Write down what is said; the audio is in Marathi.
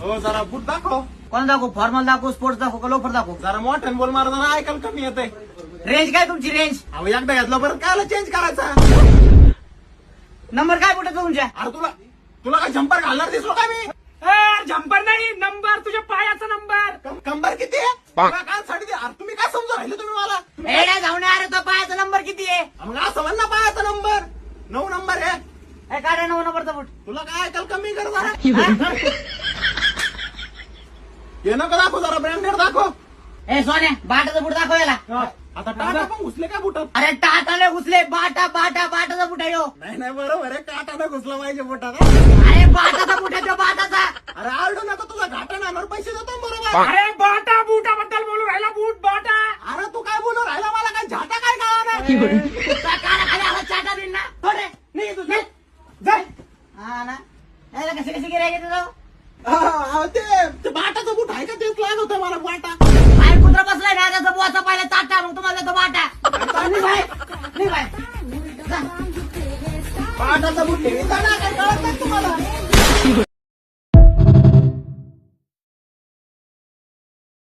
हो जरा बूट दाखव. कोण दाखवू? फॉर्मल दाखवू, स्पोर्ट्स दाखवू का लोफर दाखवू? जरा मोठ्याने बोल, मला जरा ऐकायला कमी येते. रेंज काय तुमची रेंज? अहो एकदा घेतलं परत कायला चेंज करायचा? नंबर काय बुटाचा तुमच्या? अरे तुला काय जम्पर घालणार दिसलो का मी? जम्पर नाही, नंबर, तुझ्या पायाचा नंबर. कंबर किती आहे? काय साठी दे. अरे तुम्ही काय समजून राहिले तुम्ही मला? एड्या जाऊन अरे तो पायाचा नंबर किती आहे? मग असं म्हण ना, पायाचा नंबर 9 नंबर आहे. हे काढा 9 नंबरचा बुट. तुला काय ऐकायला कमी कर जरा. हे नको दाखव, जरा ब्रँडेड दाखव. ए सोन्या, बाटाचा बुट दाखव याला. आता टाटा पण घुसले का बुटात? अरे टाटाने घुसले, बाटाचा बुट आहे ह्यो. नाही बरोबर आहे, काटाने घुसला पाहिजे बुटात. अरे बाटाचा बुट आहे तो, बाटाचा. अरे आलडो नका, तुझा घाटा नाणार पैसे देतो ना बरोबर. अरे बाटा बूटाबद्दल बोलू राहिला, बूट बाटा. अरे तू काय बोलू राहिला, मला काय झाटा काय कळणार? कानाखाली आला चाटा देईन ना. थोडे नाही तू चल. जाय. हा ना, याला कसे गिरायक येते जाऊ. ते बाटाचं बूट आहे का, तेच लागत होतं मला बाटा. बाहेर कुत्रा बसलाय ना, त्याचा बोचा पाहिला चाटा, मग तुम्हाला तो बाटा. निघ बाहेर. जा. बाटाचं बूट ठेवी काय कळत नाही तुम्हाला.